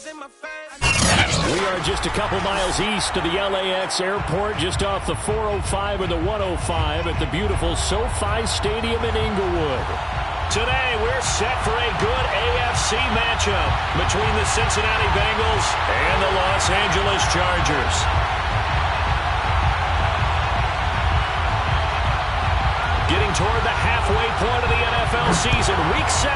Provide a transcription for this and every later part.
We are just a couple miles east of the LAX airport, just off the 405 or the 105 at the beautiful SoFi Stadium in Inglewood. Today, we're set for a good AFC matchup between the Cincinnati Bengals and the Los Angeles Chargers. Getting toward the halfway point of the NFL season, Week 7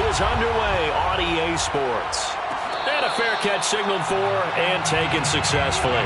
is underway on EA Sports. And a fair catch signaled for and taken successfully.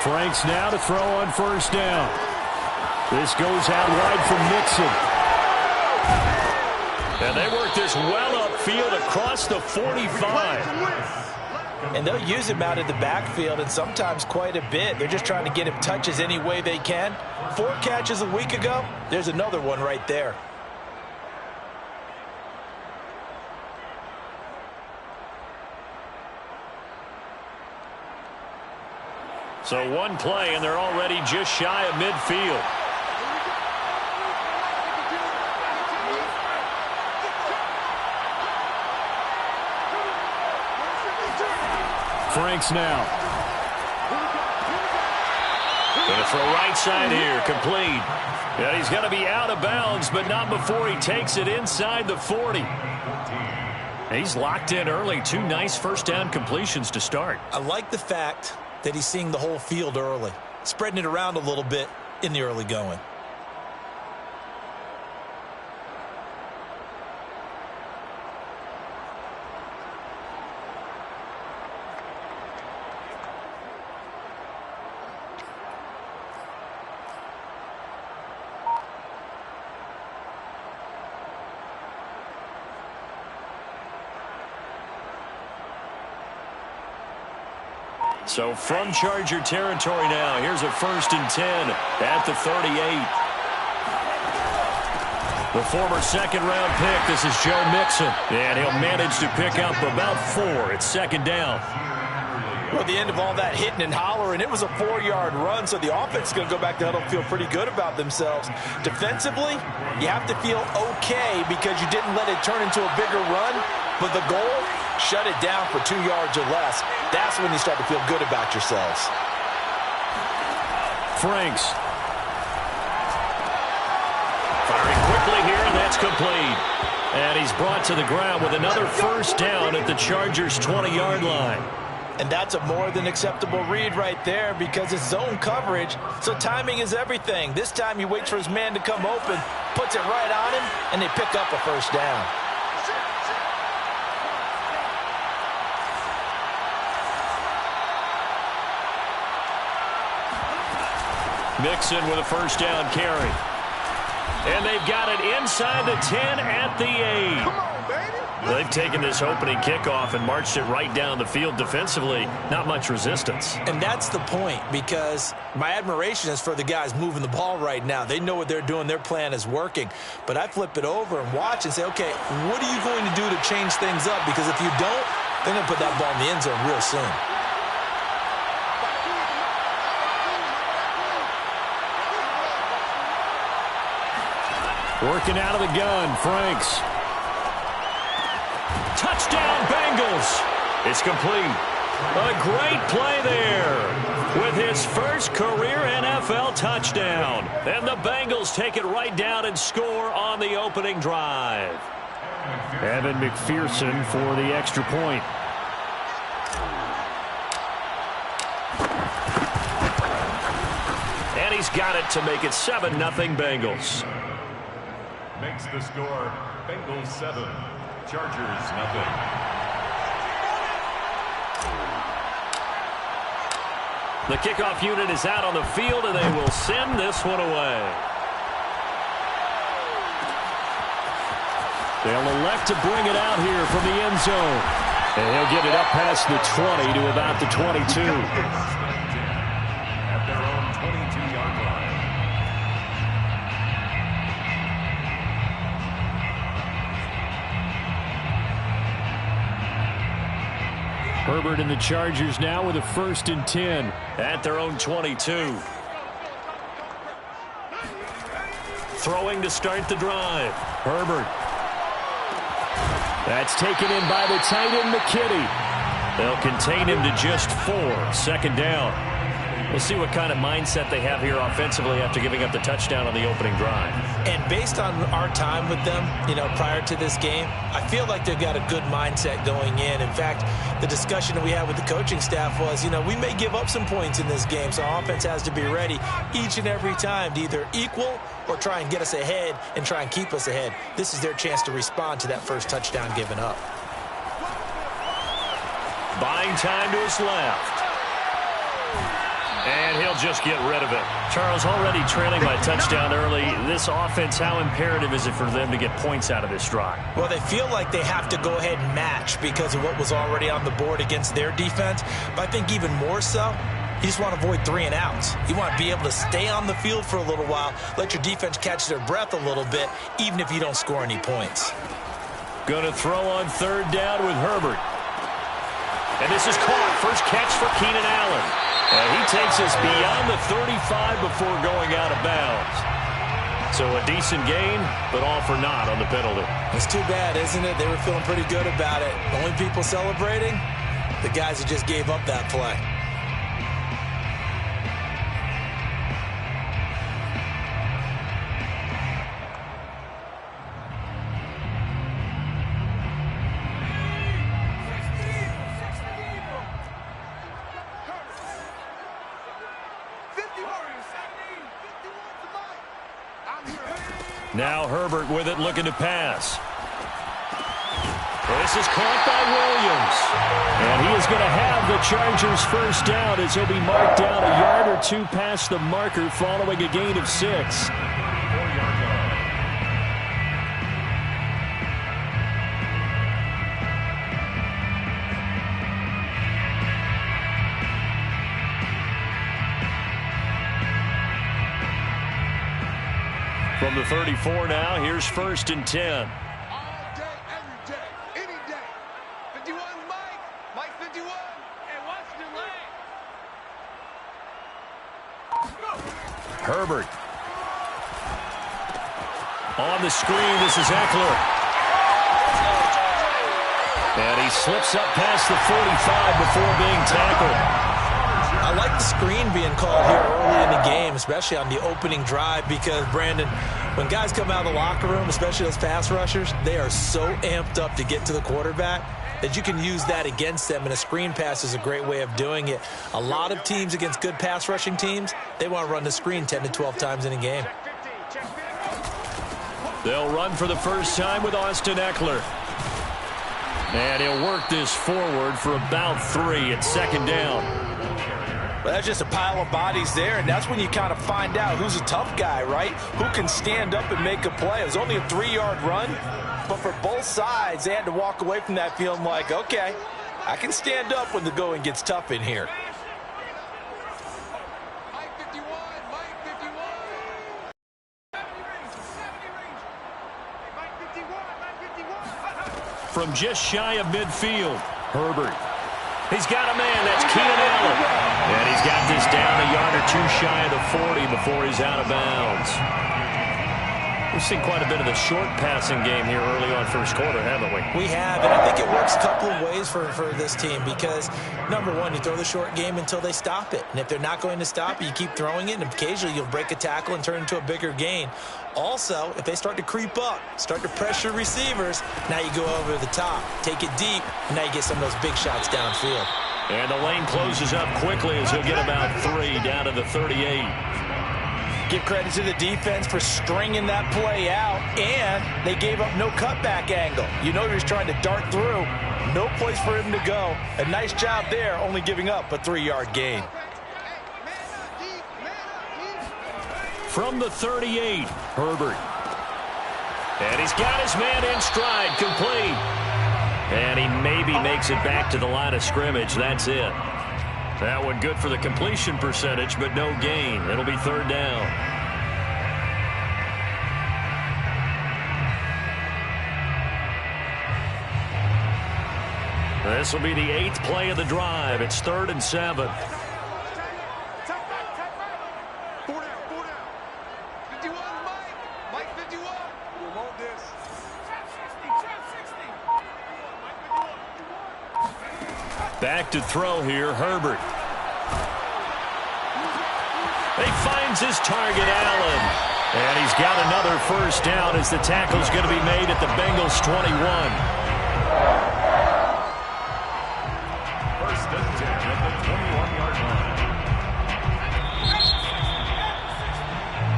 Franks now to throw on first down. This goes out wide from Mixon. And they work this well upfield across the 45. And they'll use him out of the backfield, and sometimes quite a bit. They're just trying to get him touches any way they can. 4 catches a week ago. There's another one right there. So one play, and they're already just shy of midfield. Franks now. Going to throw right side here, complete. Yeah, he's going to be out of bounds, but not before he takes it inside the 40. He's locked in early. 2 nice first down completions to start. I like the fact that he's seeing the whole field early, spreading it around a little bit in the early going. So from Charger territory now, here's a 1st and 10 at the 38. The former second-round pick, this is Joe Mixon. And he'll manage to pick up about 4 at 2nd down. Well, at the end of all that hitting and hollering, it was a 4-yard run, so the offense is going to go back to huddle and feel pretty good about themselves. Defensively, you have to feel okay because you didn't let it turn into a bigger run, but the goal, shut it down for 2 yards or less. That's when you start to feel good about yourselves. Franks. Firing quickly here, and that's complete. And he's brought to the ground with another first down at the Chargers' 20-yard line. And that's a more than acceptable read right there because it's zone coverage, so timing is everything. This time he waits for his man to come open, puts it right on him, and they pick up a first down. Mixon with a first down carry. And they've got it inside the 10 at the 8. Come on, baby. They've taken this opening kickoff and marched it right down the field defensively. Not much resistance. And that's the point, because my admiration is for the guys moving the ball right now. They know what they're doing. Their plan is working. But I flip it over and watch and say, okay, what are you going to do to change things up? Because if you don't, they're going to put that ball in the end zone real soon. Working out of the gun, Franks. Touchdown, Bengals. It's complete. A great play there with his first career NFL touchdown. And the Bengals take it right down and score on the opening drive. Evan McPherson for the extra point. And he's got it to make it 7-0 Bengals. Makes the score Bengals 7, Chargers 0. The kickoff unit is out on the field, and they will send this one away. They'll elect to bring it out here from the end zone. And he'll get it up past the 20 to about the 22. At their own 22-yard line. Herbert and the Chargers now with a 1st and 10 at their own 22. Throwing to start the drive. Herbert. That's taken in by the tight end, McKinney. They'll contain him to just 4. 2nd down. We'll see what kind of mindset they have here offensively after giving up the touchdown on the opening drive. And based on our time with them, prior to this game, I feel like they've got a good mindset going in. In fact, the discussion that we had with the coaching staff was, we may give up some points in this game, so our offense has to be ready each and every time to either equal or try and get us ahead and try and keep us ahead. This is their chance to respond to that first touchdown given up. Buying time to his left. And he'll just get rid of it. Charles, already trailing by touchdown early. This offense, how imperative is it for them to get points out of this drive? Well, they feel like they have to go ahead and match because of what was already on the board against their defense. But I think even more so, you just want to avoid 3 and outs. You want to be able to stay on the field for a little while, let your defense catch their breath a little bit, even if you don't score any points. Going to throw on 3rd down with Herbert. And this is caught. First catch for Keenan Allen. And he takes us beyond the 35 before going out of bounds. So a decent gain, but all for naught on the penalty. It's too bad, isn't it? They were feeling pretty good about it. The only people celebrating, the guys who just gave up that play. Now Herbert with it, looking to pass. This is caught by Williams. And he is going to have the Chargers' first down as he'll be marked down a yard or 2 past the marker following a gain of 6. From the 34 now, here's 1st and 10. All day, every day, any day. 51's Mike. Mike 51. And what's the lane? Herbert. On the screen, this is Eckler. And he slips up past the 45 before being tackled. I like the screen being called here early in the game, especially on the opening drive, because, Brandon, when guys come out of the locker room, especially those pass rushers, they are so amped up to get to the quarterback that you can use that against them, and a screen pass is a great way of doing it. A lot of teams against good pass rushing teams, they want to run the screen 10 to 12 times in a game. They'll run for the first time with Austin Eckler. And he'll work this forward for about 3 at 2nd down. Well, that's just a pile of bodies there, and that's when you kind of find out who's a tough guy, right? Who can stand up and make a play. It was only a 3-yard run, but for both sides, they had to walk away from that feeling like, okay, I can stand up when the going gets tough in here. Mike 51. Mike 51. 70 range. Mike 51. Mike 51. From just shy of midfield, Herbert. He's got a man. That's Keenan Allen. And he's got this down a yard or 2 shy of the 40 before he's out of bounds. We've seen quite a bit of the short passing game here early on first quarter, haven't we? We have, and I think it works a couple of ways for this team because, number one, you throw the short game until they stop it. And if they're not going to stop it, you keep throwing it, and occasionally you'll break a tackle and turn it into a bigger gain. Also, if they start to creep up, start to pressure receivers, now you go over the top, take it deep, and now you get some of those big shots downfield. And the lane closes up quickly as he'll get about 3 down to the 38. Give credit to the defense for stringing that play out, and they gave up no cutback angle. You know he was trying to dart through. No place for him to go. A nice job there, only giving up a 3-yard gain. From the 38, Herbert. And he's got his man in stride, complete. And he maybe makes it back to the line of scrimmage. That's it. That one good for the completion percentage, but no gain. It'll be third down. This will be the 8th play of the drive. It's 3rd and 7. 4 down, 4 down. 51, Mike 51. We want this. Back to throw here, Herbert. He finds his target, Allen. And he's got another first down as the tackle's going to be made at the Bengals 21. First and 10 at the 21-yard line.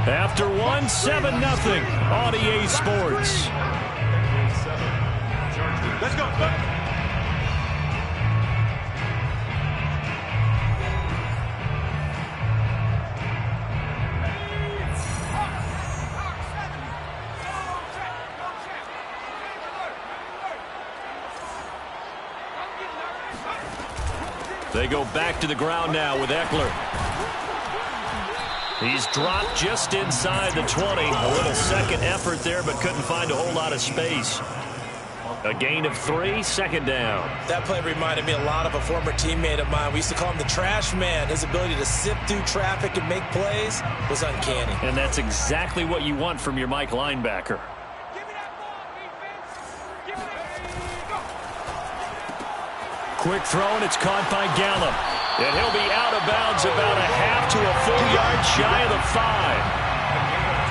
After one, 7-0 on EA Sports. Let's go. They go back to the ground now with Eckler. He's dropped just inside the 20. A little second effort there, but couldn't find a whole lot of space. A gain of 3, second down. That play reminded me a lot of a former teammate of mine. We used to call him the trash man. His ability to sift through traffic and make plays was uncanny. And that's exactly what you want from your Mike linebacker. Quick throw, and it's caught by Gallup. And he'll be out of bounds about a half to a full yard shy of the 5.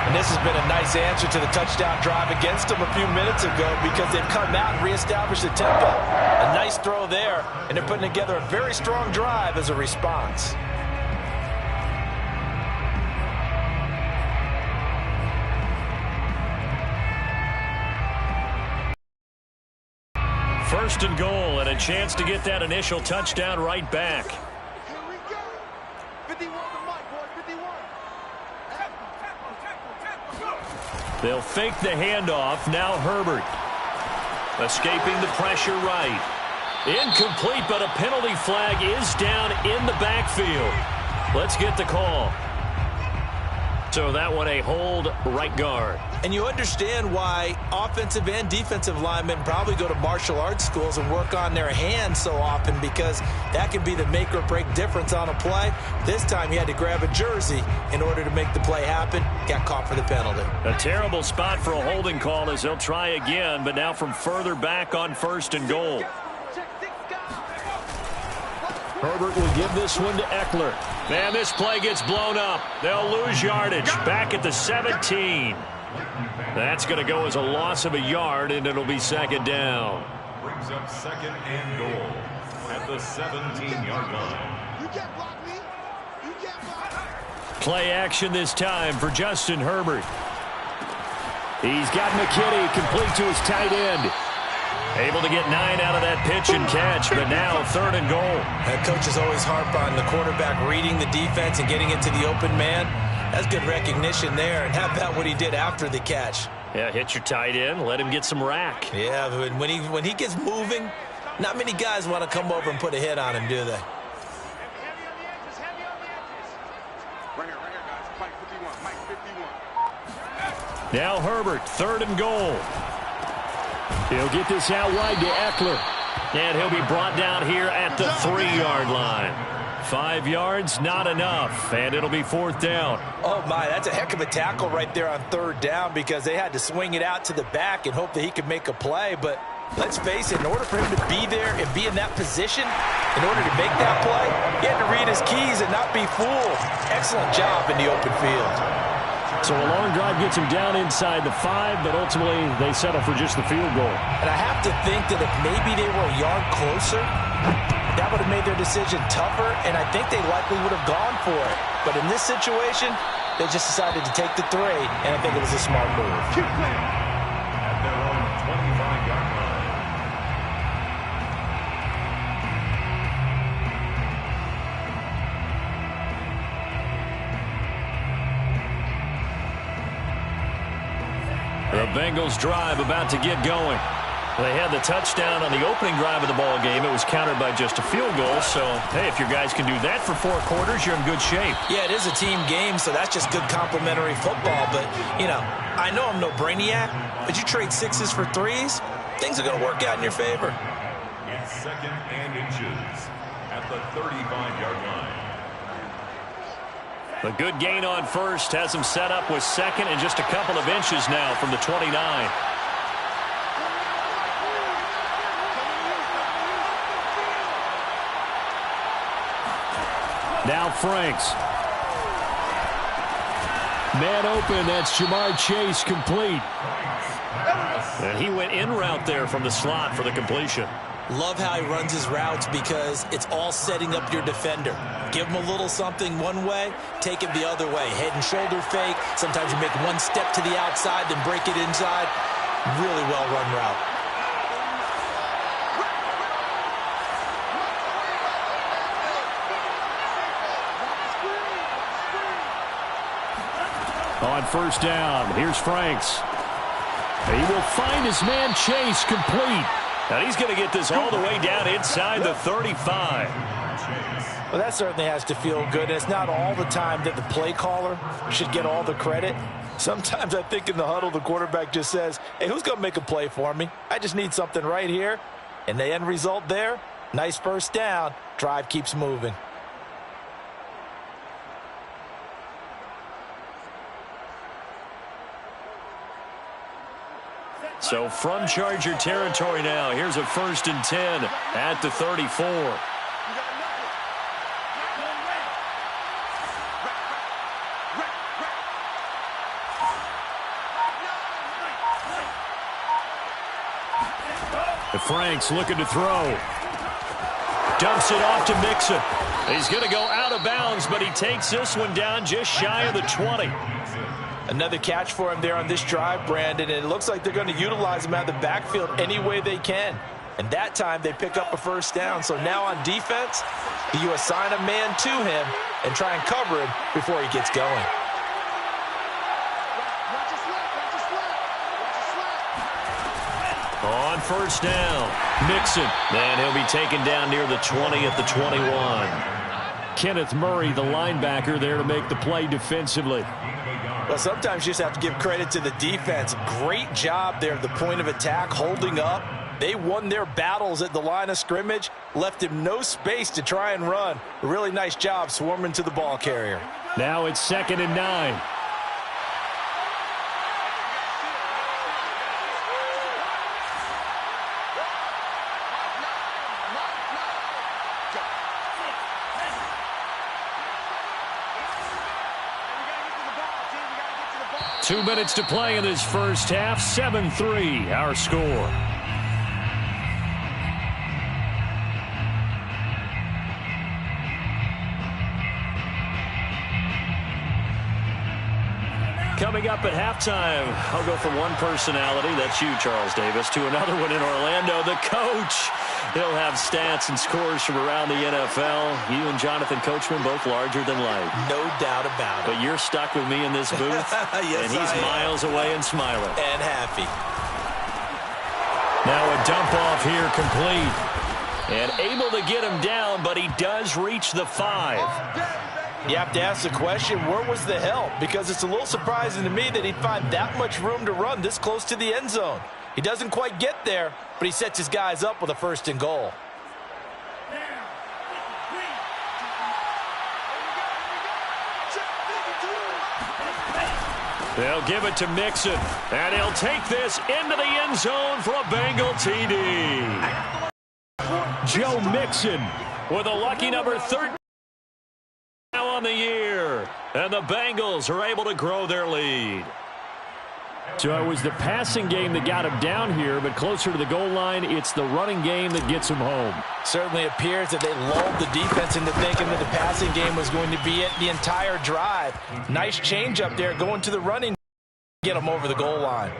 And this has been a nice answer to the touchdown drive against them a few minutes ago because they've come out and reestablished the tempo. A nice throw there, and they're putting together a very strong drive as a response. First and goal, and a chance to get that initial touchdown right back. Here we go. 51 to Mike, boys. 51. They'll fake the handoff. Now Herbert. Escaping the pressure right. Incomplete, but a penalty flag is down in the backfield. Let's get the call. So that one a hold, right guard. And you understand why offensive and defensive linemen probably go to martial arts schools and work on their hands so often because that can be the make or break difference on a play. This time he had to grab a jersey in order to make the play happen. Got caught for the penalty. A terrible spot for a holding call as he'll try again, but now from further back on first and goal. Herbert will give this one to Eckler. Man, this play gets blown up. They'll lose yardage. Back at the 17. That's going to go as a loss of a yard, and it'll be second down. Brings up second and goal at the 17-yard line. You can't block me. You can't block me. Play action this time for Justin Herbert. He's got McKinney complete to his tight end. Able to get 9 out of that pitch and catch, but now third and goal. That coaches always harp on the quarterback reading the defense and getting into the open man. That's good recognition there, and how about what he did after the catch? Yeah, hit your tight end, let him get some rack. Yeah, but when he gets moving, not many guys want to come over and put a hit on him, do they? Heavy on the edges. Heavy on the edges. Right here, guys. Mike 51. Mike 51. Now Herbert, third and goal. He'll get this out wide to Eckler. And he'll be brought down here at the 3-yard line. 5 yards, not enough, and it'll be fourth down. Oh, my, that's a heck of a tackle right there on third down because they had to swing it out to the back and hope that he could make a play. But let's face it, in order for him to be there and be in that position, in order to make that play, he had to read his keys and not be fooled. Excellent job in the open field. So a long drive gets him down inside the 5, but ultimately they settle for just the field goal. And I have to think that if maybe they were a yard closer, that would have made their decision tougher, and I think they likely would have gone for it. But in this situation, they just decided to take the 3, and I think it was a smart move. Keep playing. At their own 25-yard line. Bengals drive about to get going. They had the touchdown on the opening drive of the ball game. It was countered by just a field goal. So, hey, if your guys can do that for 4 quarters, you're in good shape. Yeah, it is a team game, so that's just good complimentary football. But, you know, I know I'm no brainiac, but you trade 6s for 3s, things are going to work out in your favor. It's 2nd and inches at the 35-yard line. A good gain on first has him set up with 2nd and just a couple of inches now from the 29. Now Franks. Man open, that's Jamar Chase complete. And he went in route there from the slot for the completion. Love how he runs his routes because it's all setting up your defender. Give him a little something one way, take it the other way. Head and shoulder fake. Sometimes you make one step to the outside, then break it inside. Really well-run route. On first down, here's Franks. He will find his man Chase complete. And he's going to get this all the way down inside the 35. Well, that certainly has to feel good. It's not all the time that the play caller should get all the credit. Sometimes I think in the huddle, the quarterback just says, hey, who's going to make a play for me? I just need something right here. And the end result there, nice first down. Drive keeps moving. So from Charger territory now, here's a 1st and 10 at the 34. Franks looking to throw. Dumps it off to Mixon. He's going to go out of bounds, but he takes this one down just shy of the 20. Another catch for him there on this drive, Brandon, and it looks like they're going to utilize him out of the backfield any way they can. And that time they pick up a first down. So now on defense, you assign a man to him and try and cover him before he gets going. On first down, Mixon. And he'll be taken down near the 20 at the 21. Kenneth Murray, the linebacker, there to make the play defensively. Well, sometimes you just have to give credit to the defense. Great job there at the point of attack, holding up. They won their battles at the line of scrimmage, left him no space to try and run. A really nice job swarming to the ball carrier. Now it's 2nd and 9. Two minutes to play in this first half. 7-3, our score. Coming up at halftime, I'll go from one personality, that's you, Charles Davis, to another one in Orlando, the coach. He'll have stats and scores from around the NFL. You and Jonathan Coachman, both larger than life. No doubt about it. But you're stuck with me in this booth, yes, and he's miles away and smiling. And happy. Now a dump off here complete. And able to get him down, but he does reach the 5. You have to ask the question, where was the help? Because it's a little surprising to me that he'd find that much room to run this close to the end zone. He doesn't quite get there, but he sets his guys up with a 1st and goal. They'll give it to Mixon, and he'll take this into the end zone for a Bengal TD. Joe Mixon with a lucky number 13 now on the year, and the Bengals are able to grow their lead. So it was the passing game that got him down here, but closer to the goal line, it's the running game that gets him home. Certainly appears that they lulled the defense into thinking that the passing game was going to be it the entire drive. Nice change up there going to the running. Get him over the goal line.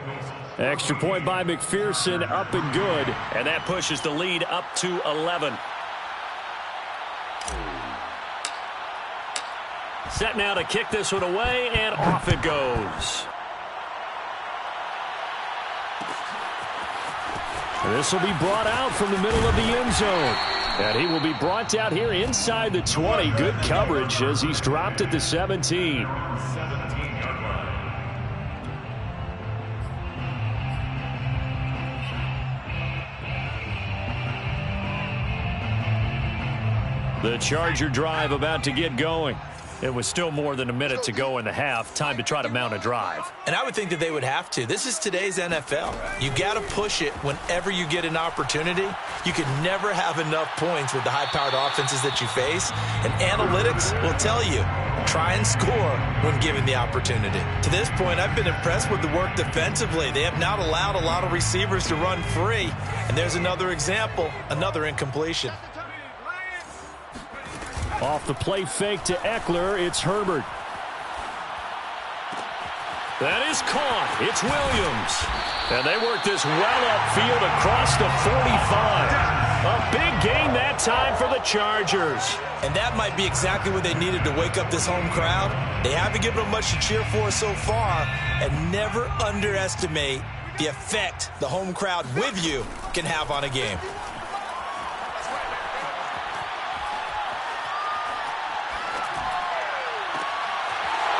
Extra point by McPherson, up and good, and that pushes the lead up to 11. Set now to kick this one away, and off it goes. This will be brought out from the middle of the end zone. And he will be brought out here inside the 20. Good coverage as he's dropped at the 17. The Charger drive about to get going. It was still more than a minute to go in the half. Time to try to mount a drive. And I would think that they would have to. This is today's NFL. You got to push it whenever you get an opportunity. You can never have enough points with the high-powered offenses that you face. And analytics will tell you, try and score when given the opportunity. To this point, I've been impressed with the work defensively. They have not allowed a lot of receivers to run free. And there's another example, another incompletion. Off the play fake to Eckler, it's Herbert. That is caught. It's Williams. And they work this well upfield across the 45. A big gain that time for the Chargers. And that might be exactly what they needed to wake up this home crowd. They haven't given them much to cheer for so far. And never underestimate the effect the home crowd with you can have on a game.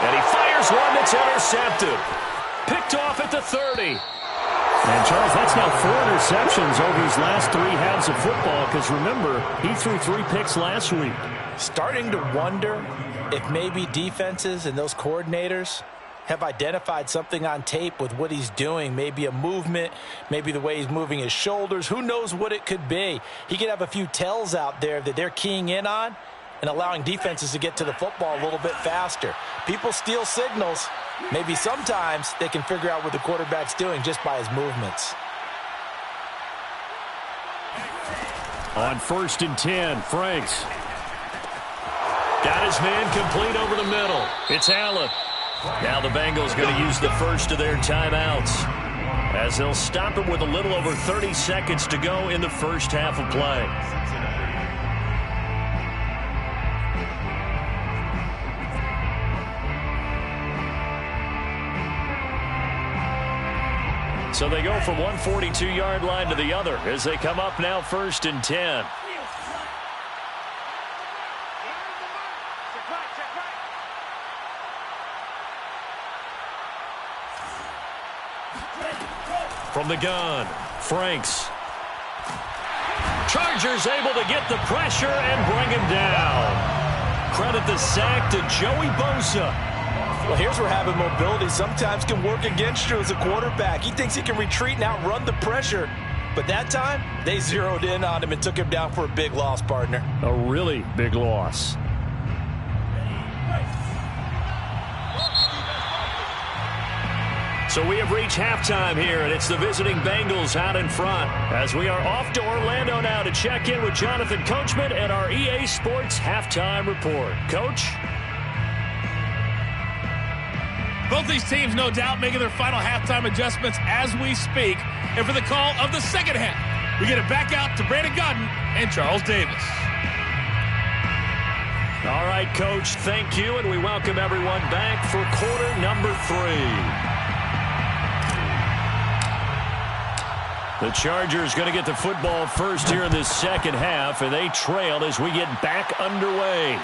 And he fires one that's intercepted. Picked off at the 30. And, Charles, that's now 4 interceptions over his last 3 halves of football because, remember, he threw 3 picks last week. Starting to wonder if maybe defenses and those coordinators have identified something on tape with what he's doing. Maybe a movement, maybe the way he's moving his shoulders. Who knows what it could be? He could have a few tells out there that they're keying in on and allowing defenses to get to the football a little bit faster. People steal signals. Maybe sometimes they can figure out what the quarterback's doing just by his movements. On 1st and 10, Franks. Got his man complete over the middle. It's Allen. Now the Bengals going to use the first of their timeouts as they'll stop it with a little over 30 seconds to go in the first half of play. So they go from one 42-yard line to the other as they come up now 1st and 10. From the gun, Franks. Chargers able to get the pressure and bring him down. Credit the sack to Joey Bosa. Well, here's where having mobility sometimes can work against you as a quarterback. He thinks he can retreat and outrun the pressure. But that time, they zeroed in on him and took him down for a big loss, partner. A really big loss. So we have reached halftime here, and it's the visiting Bengals out in front as we are off to Orlando now to check in with Jonathan Coachman and our EA Sports Halftime Report. Coach? Both these teams, no doubt, making their final halftime adjustments as we speak. And for the call of the second half, we get it back out to Brandon Gaudin and Charles Davis. All right, Coach, thank you, and we welcome everyone back for quarter number 3. The Chargers going to get the football first here in this second half, and they trail as we get back underway.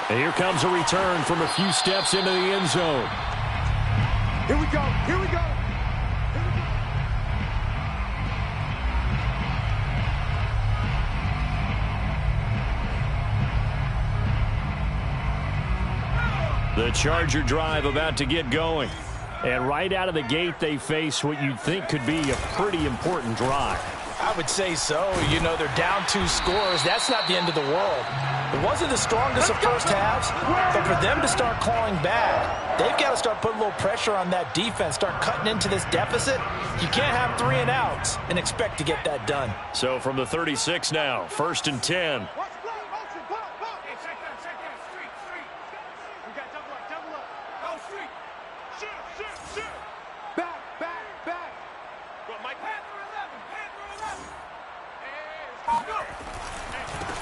And here comes a return from a few steps into the end zone. Here we go. Here we go. The Charger drive about to get going. And right out of the gate, they face what you'd think could be a pretty important drive. I would say so. You know, they're down 2 scores. That's not the end of the world. It wasn't the strongest of first halves, but for them to start clawing back, they've got to start putting a little pressure on that defense, start cutting into this deficit. You can't have 3 and outs and expect to get that done. So from the 36 now, 1st and 10.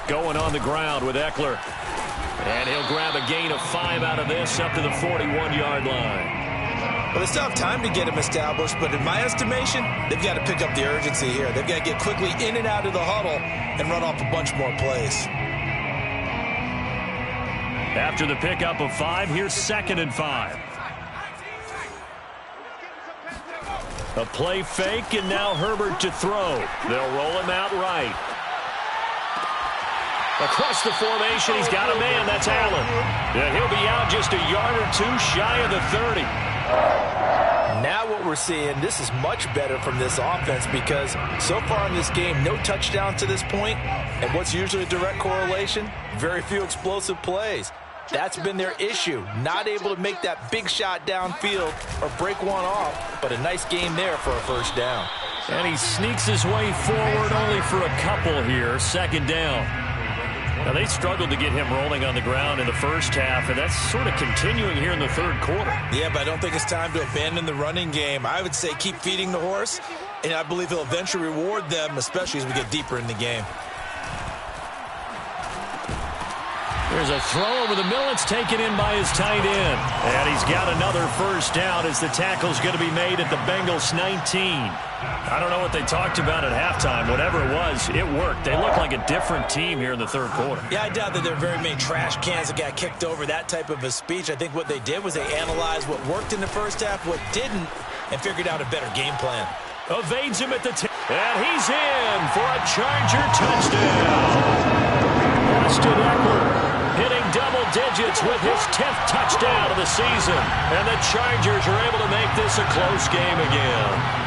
Going on the ground with Eckler. And he'll grab a gain of 5 out of this up to the 41-yard line. Well, they still have time to get him established, but in my estimation, they've got to pick up the urgency here. They've got to get quickly in and out of the huddle and run off a bunch more plays. After the pickup of 5, here's 2nd and 5. A play fake, and now Herbert to throw. They'll roll him out right. Across the formation, he's got a man. That's Allen. Yeah, he'll be out just a yard or 2 shy of the 30. Now what we're seeing, this is much better from this offense because so far in this game, no touchdowns to this point, and what's usually a direct correlation? Very few explosive plays. That's been their issue, not able to make that big shot downfield or break one off, but a nice game there for a first down. And he sneaks his way forward only for a couple here, 2nd down. Now, they struggled to get him rolling on the ground in the first half, and that's sort of continuing here in the 3rd quarter. Yeah, but I don't think it's time to abandon the running game. I would say keep feeding the horse, and I believe he'll eventually reward them, especially as we get deeper in the game. There's a throw over the middle. It's taken in by his tight end. And he's got another first down as the tackle's going to be made at the Bengals 19. I don't know what they talked about at halftime. Whatever it was, it worked. They look like a different team here in the 3rd quarter. Yeah, I doubt that there are very many trash cans that got kicked over, that type of a speech. I think what they did was they analyzed what worked in the first half, what didn't, and figured out a better game plan. Evades him at the 10. And he's in for a Charger touchdown. Austin Eckler hitting double digits with his 10th touchdown of the season. And the Chargers are able to make this a close game again.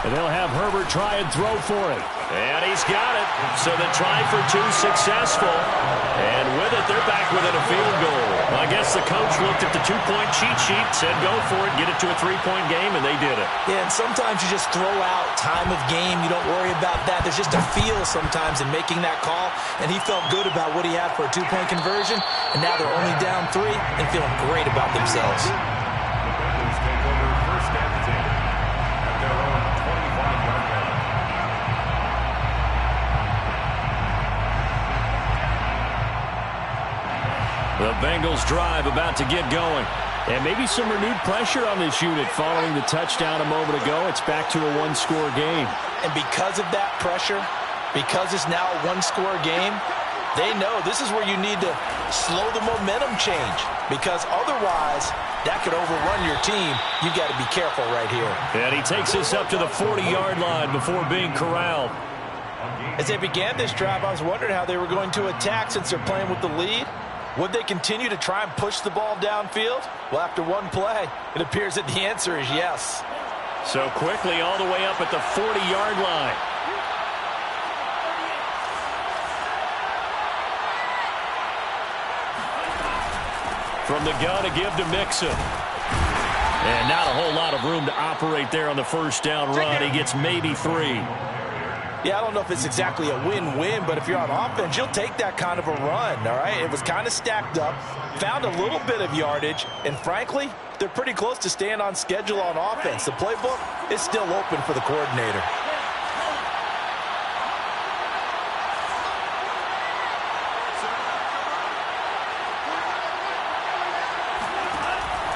And they'll have Herbert try and throw for it. And he's got it. So the try for 2 successful. And with it, they're back within a field goal. Well, I guess the coach looked at the 2-point cheat sheet, said go for it, get it to a 3-point game, and they did it. Yeah, and sometimes you just throw out time of game. You don't worry about that. There's just a feel sometimes in making that call. And he felt good about what he had for a 2-point conversion. And now they're only down 3 and feeling great about themselves. The Bengals drive about to get going. And maybe some renewed pressure on this unit following the touchdown a moment ago. It's back to a 1-score game. And because of that pressure, because it's now a 1-score game, they know this is where you need to slow the momentum change. Because otherwise, that could overrun your team. You got to be careful right here. And he takes us up to the 40-yard line before being corralled. As they began this drive, I was wondering how they were going to attack since they're playing with the lead. Would they continue to try and push the ball downfield? Well, after one play, it appears that the answer is yes. So quickly all the way up at the 40-yard line. From the gun, a give to Mixon. And not a whole lot of room to operate there on the first down run. He gets maybe 3. Yeah, I don't know if it's exactly a win-win, but if you're on offense, you'll take that kind of a run, all right? It was kind of stacked up, found a little bit of yardage, and frankly, they're pretty close to staying on schedule on offense. The playbook is still open for the coordinator.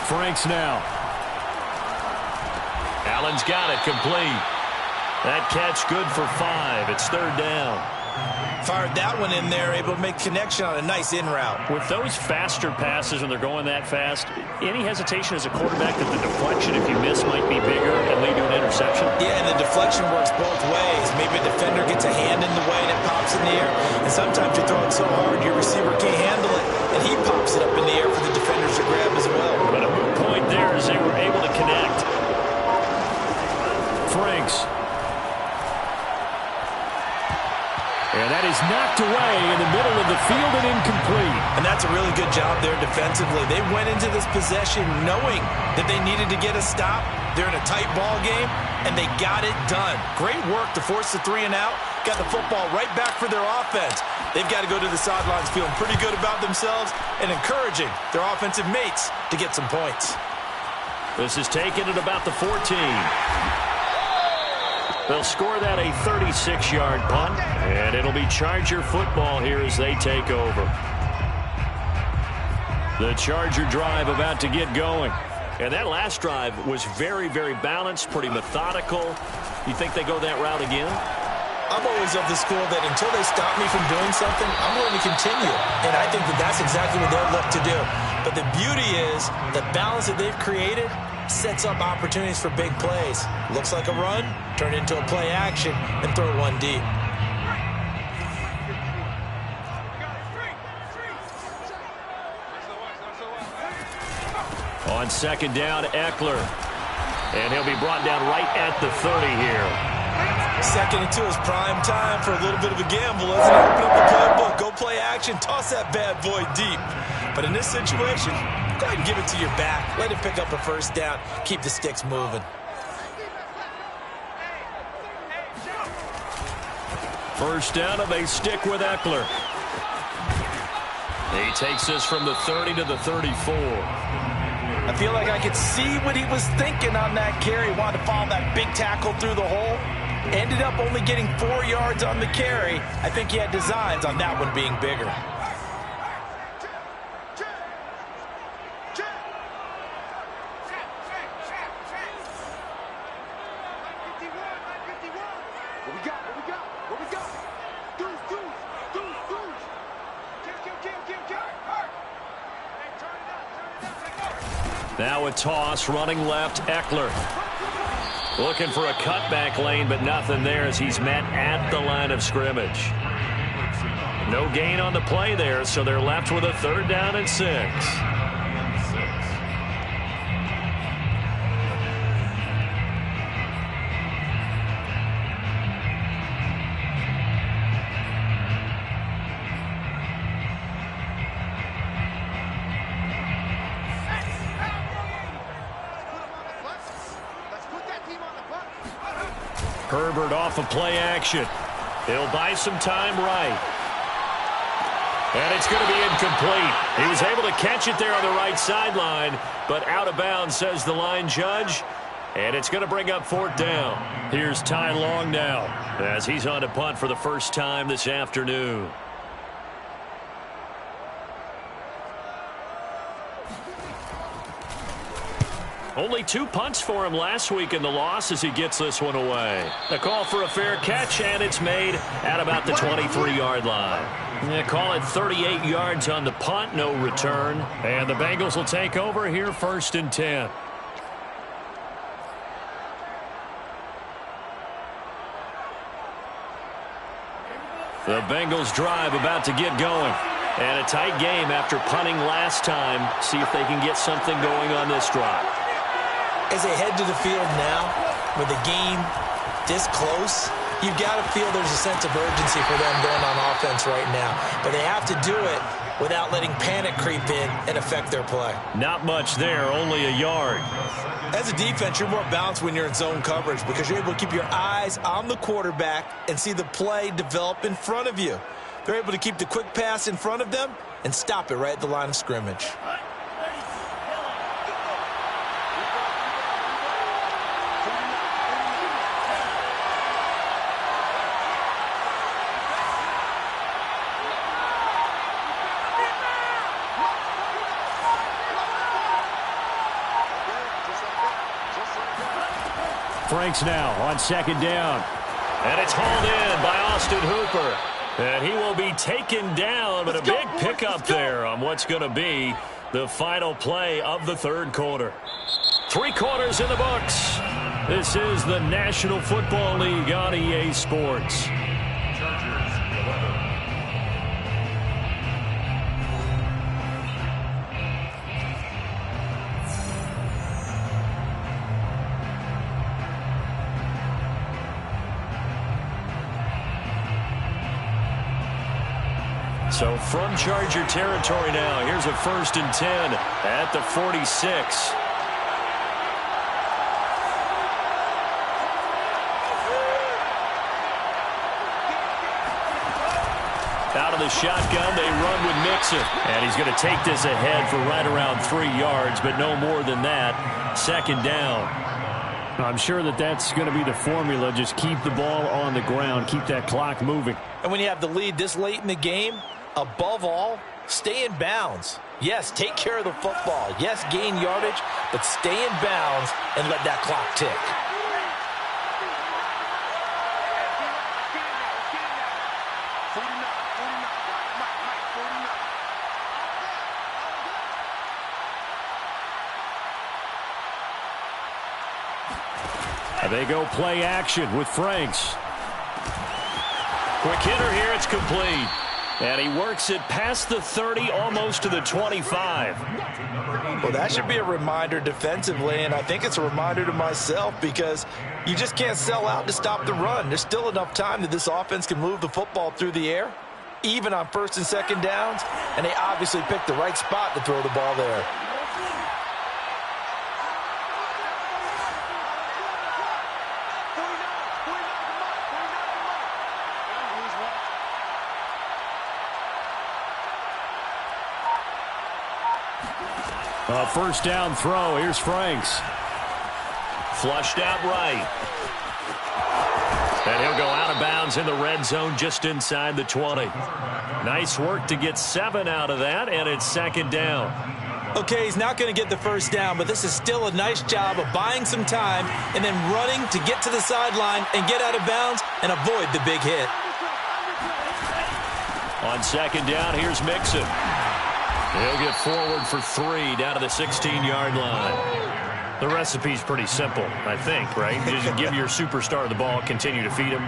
Franks now. Allen's got it complete. That catch good for 5. It's 3rd down. Fired that one in there, able to make connection on a nice in route. With those faster passes when they're going that fast, any hesitation as a quarterback that the deflection, if you miss, might be bigger and lead to an interception? Yeah, and the deflection works both ways. Maybe a defender gets a hand in the way and it pops in the air. And sometimes you throw it so hard your receiver can't handle it, and he pops it up in the air for the defenders to grab as well. But a moot point there as they were able to connect. Franks. And that is knocked away in the middle of the field and incomplete. And that's a really good job there defensively. They went into this possession knowing that they needed to get a stop. They're in a tight ball game, and they got it done. Great work to force the 3 and out. Got the football right back for their offense. They've got to go to the sidelines feeling pretty good about themselves and encouraging their offensive mates to get some points. This is taken at about the 14. They'll score that a 36-yard punt, and it'll be Charger football here as they take over. The Charger drive about to get going. And that last drive was very, very balanced, pretty methodical. You think they go that route again? I'm always of the school that until they stop me from doing something, I'm going to continue. And I think that that's exactly what they'll look to do. But the beauty is the balance that they've created sets up opportunities for big plays. Looks like a run, turn it into a play action, and throw one deep. On second down, Eckler. And he'll be brought down right at the 30 here. Second and 2 is prime time for a little bit of a gamble, isn't it? Open up the playbook, go play action, toss that bad boy deep. But in this situation, go ahead and give it to your back. Let him pick up a first down. Keep the sticks moving. First down, and they stick with Eckler. He takes this from the 30 to the 34. I feel like I could see what he was thinking on that carry. Wanted to follow that big tackle through the hole. Ended up only getting 4 yards on the carry. I think he had designs on that one being bigger. Now a toss, running left, Eckler. Looking for a cutback lane, but nothing there as he's met at the line of scrimmage. No gain on the play there, so they're left with a 3rd down and 6. Herbert off of play action. He'll buy some time right. And it's going to be incomplete. He was able to catch it there on the right sideline, but out of bounds, says the line judge. And it's going to bring up 4th down. Here's Ty Long now as he's on to punt for the first time this afternoon. Only 2 punts for him last week in the loss as he gets this one away. A call for a fair catch, and it's made at about the 23-yard line. They call it 38 yards on the punt, no return. And the Bengals will take over here 1st and 10. The Bengals drive about to get going. And a tight game after punting last time. See if they can get something going on this drive. As they head to the field now, with the game this close, you've got to feel there's a sense of urgency for them going on offense right now. But they have to do it without letting panic creep in and affect their play. Not much there, only a yard. As a defense, you're more balanced when you're in zone coverage because you're able to keep your eyes on the quarterback and see the play develop in front of you. They're able to keep the quick pass in front of them and stop it right at the line of scrimmage. Franks now on 2nd down. And it's hauled in by Austin Hooper. And he will be taken down, but a big pickup there on what's going to be the final play of the 3rd quarter. 3 quarters in the books. This is the National Football League on EA Sports. So from Charger territory now, here's a 1st and 10 at the 46. Out of the shotgun, they run with Mixon. And he's going to take this ahead for right around 3 yards, but no more than that. 2nd down. I'm sure that that's going to be the formula. Just keep the ball on the ground, keep that clock moving. And when you have the lead this late in the game, above all, Stay in bounds. Yes, take care of the football. Yes, gain yardage, but stay in bounds and let that clock tick. They go play action with Franks. Quick hitter here, it's complete. And he works it past the 30, almost to the 25. Well, that should be a reminder defensively, and I think it's a reminder to myself because you just can't sell out to stop the run. There's still enough time that this offense can move the football through the air, even on first and second downs, and they obviously picked the right spot to throw the ball there. A first down throw. Here's Franks. Flushed out right. And he'll go out of bounds in the red zone just inside the 20. Nice work to get 7 out of that, and it's second down. Okay, he's not going to get the first down, but this is still a nice job of buying some time and then running to get to the sideline and get out of bounds and avoid the big hit. On second down, here's Mixon. He'll get forward for 3 down to the 16-yard line. The recipe's pretty simple, I think, right? Just give your superstar the ball, continue to feed him.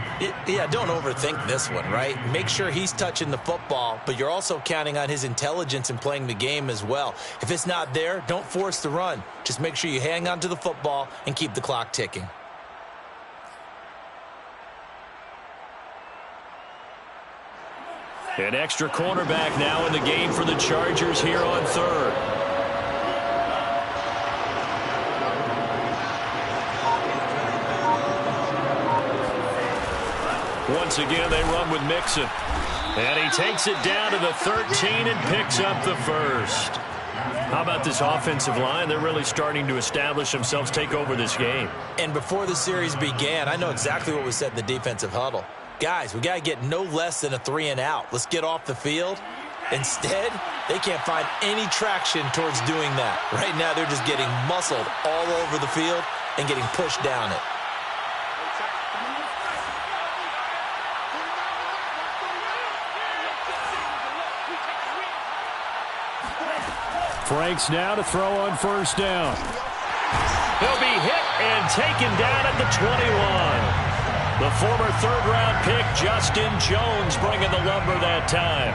Yeah, don't overthink this one, right? Make sure he's touching the football, but you're also counting on his intelligence in playing the game as well. If it's not there, don't force the run. Just make sure you hang on to the football and keep the clock ticking. An extra cornerback now in the game for the Chargers here on third. Once again, they run with Mixon. And he takes it down to the 13 and picks up the first. How about this offensive line? They're really starting to establish themselves, take over this game. And before the series began, I know exactly what was said in the defensive huddle. Guys, we got to get no less than a 3-and-out. Let's get off the field. Instead, they can't find any traction towards doing that. Right now, they're just getting muscled all over the field and getting pushed down it. Franks now to throw on first down. He'll be hit and taken down at the 21. The former third-round pick, Justin Jones, bringing the lumber that time.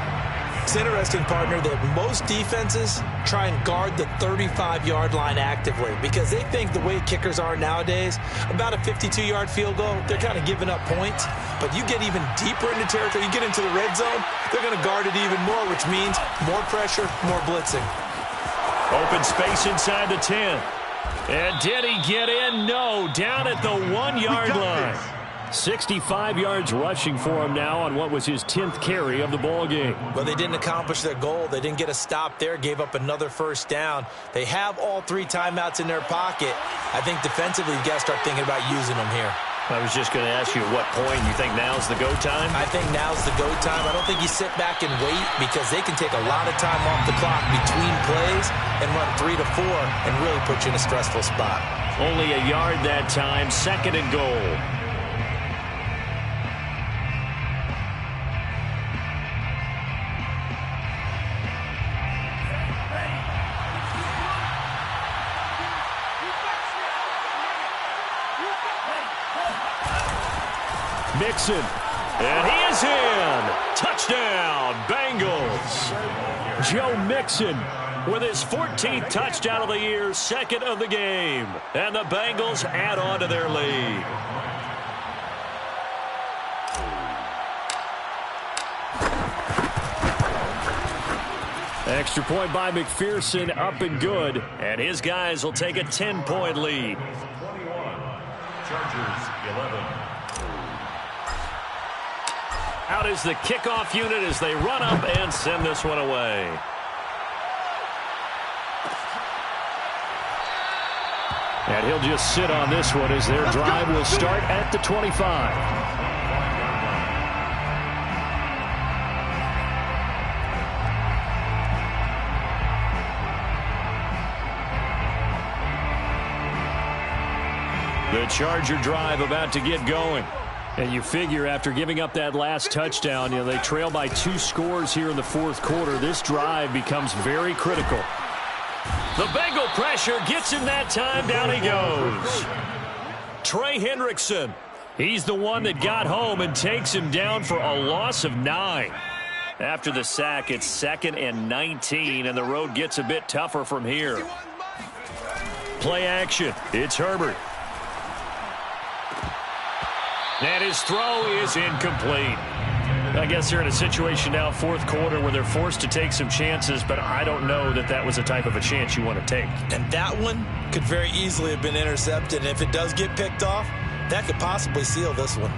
It's interesting, partner, that most defenses try and guard the 35-yard line actively because they think the way kickers are nowadays, about a 52-yard field goal, they're kind of giving up points. But you get even deeper into territory, you get into the red zone, they're going to guard it even more, which means more pressure, more blitzing. Open space inside the 10. And did he get in? No, down at the 1-yard line. 65 yards rushing for him now on what was his 10th carry of the ball game. Well, they didn't accomplish their goal. They didn't get a stop there, gave up another first down. They have all 3 timeouts in their pocket. I think defensively, you've got to start thinking about using them here. I was just going to ask you at what point you think now's the go time? I think now's the go time. I don't think you sit back and wait because they can take a lot of time off the clock between plays and run 3 to 4 and really put you in a stressful spot. Only a yard that time, second and goal. Mixon, and he is in. Touchdown, Bengals. Joe Mixon with his 14th touchdown of the year, second of the game. And the Bengals add on to their lead. Extra point by McPherson, up and good. And his guys will take a 10-point lead. 21, Chargers 11. Out is the kickoff unit as they run up and send this one away. And he'll just sit on this one as their drive will start at the 25. The Charger drive about to get going. And you figure after giving up that last touchdown, they trail by 2 scores here in the fourth quarter. This drive becomes very critical. The Bengal pressure gets him that time. Down he goes. Trey Hendrickson. He's the one that got home and takes him down for a loss of 9. After the sack, it's 2nd and 19, and the road gets a bit tougher from here. Play action. It's Herbert. And his throw is incomplete. I guess they're in a situation now, fourth quarter, where they're forced to take some chances, but I don't know that that was the type of a chance you want to take. And that one could very easily have been intercepted. And if it does get picked off, that could possibly seal this one.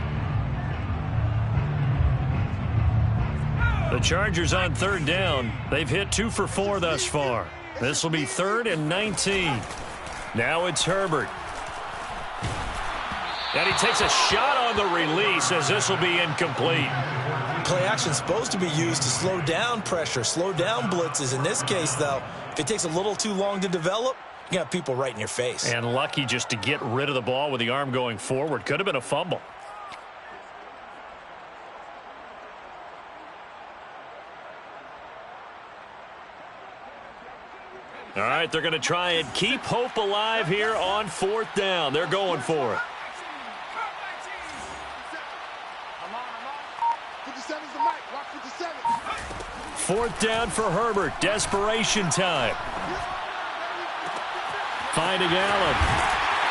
The Chargers on 3rd down. They've hit 2 for 4 thus far. This will be 3rd and 19. Now it's Herbert. And he takes a shot on the release as this will be incomplete. Play action is supposed to be used to slow down pressure, slow down blitzes. In this case, though, if it takes a little too long to develop, you got people right in your face. And lucky just to get rid of the ball with the arm going forward. Could have been a fumble. All right, they're going to try and keep hope alive here on 4th down. They're going for it. 4th down for Herbert. Desperation time. Finding Allen.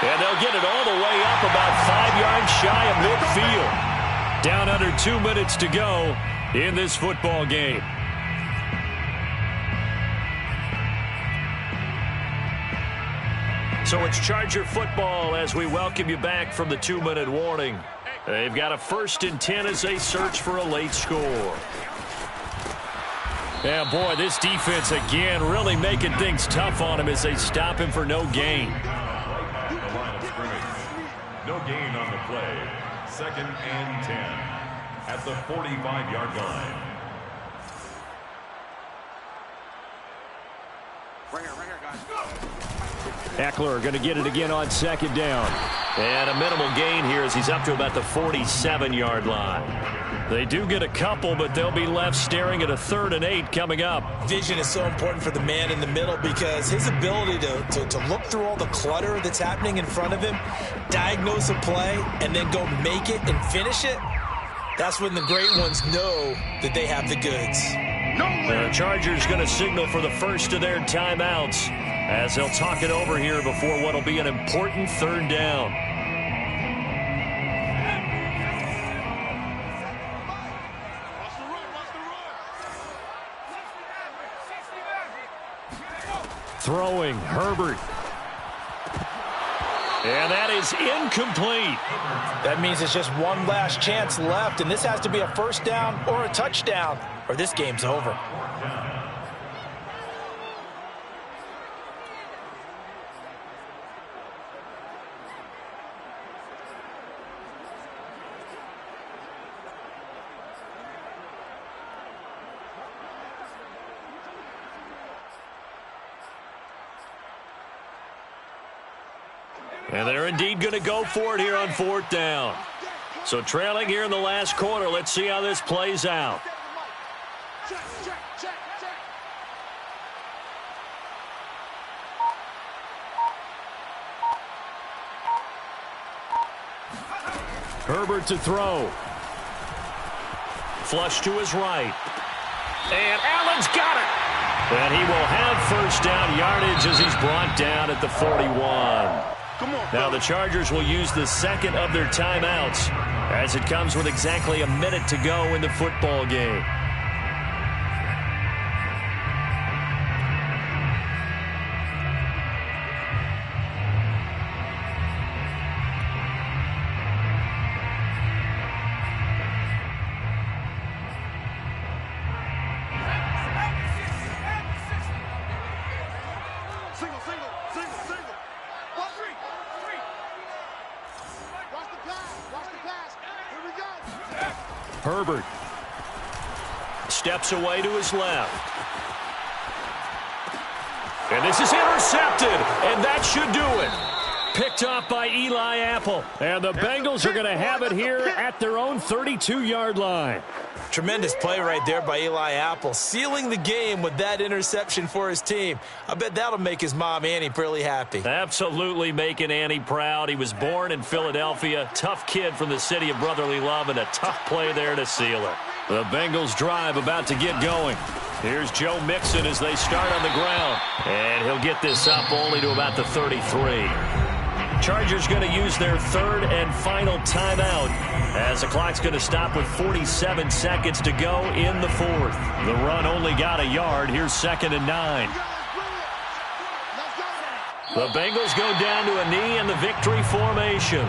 And they'll get it all the way up about 5 yards shy of midfield. Down under 2 minutes to go in this football game. So it's Charger football as we welcome you back from the 2-minute warning. They've got a 1st and 10 as they search for a late score. Yeah, boy, this defense again really making things tough on him as they stop him for no gain. The line of scrimmage. No gain on the play. 2nd and 10 at the 45-yard line. Right here, guys. Eckler going to get it again on 2nd down. And a minimal gain here as he's up to about the 47-yard line. They do get a couple, but they'll be left staring at a 3rd and 8 coming up. Vision is so important for the man in the middle because his ability to look through all the clutter that's happening in front of him, diagnose a play, and then go make it and finish it, that's when the great ones know that they have the goods. The Chargers going to signal for the first of their timeouts as they'll talk it over here before what will be an important 3rd down. Throwing, Herbert. And that is incomplete. That means it's just one last chance left, and this has to be a 1st down or a touchdown, or this game's over. And they're indeed going to go for it here on 4th down. So trailing here in the last quarter. Let's see how this plays out. Herbert to throw. Flush to his right. And Allen's got it. And he will have 1st down yardage as he's brought down at the 41. Now the Chargers will use the 2nd of their timeouts as it comes with exactly a minute to go in the football game. Herbert steps away to his left. And this is intercepted, and that should do it. Picked off by Eli Apple. And the Bengals are going to have it here at their own 32-yard line. Tremendous play right there by Eli Apple, sealing the game with that interception for his team. I bet that'll make his mom, Annie, really happy. Absolutely making Annie proud. He was born in Philadelphia. Tough kid from the city of brotherly love, and a tough play there to seal it. The Bengals drive about to get going. Here's Joe Mixon as they start on the ground. And he'll get this up only to about the 33. Chargers going to use their third and final timeout as the clock's going to stop with 47 seconds to go in the fourth. The run only got a yard. Here's 2nd and 9. The Bengals go down to a knee in the victory formation.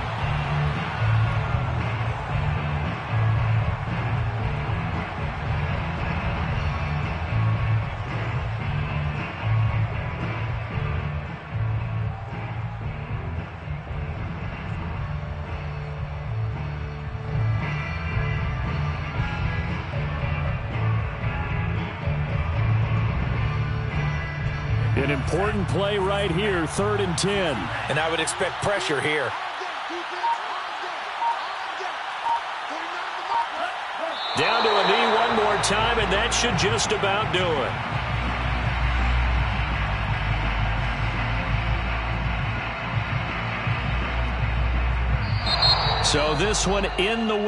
An important play right here, 3rd and 10. And I would expect pressure here. Down to a knee one more time, and that should just about do it. So this one in the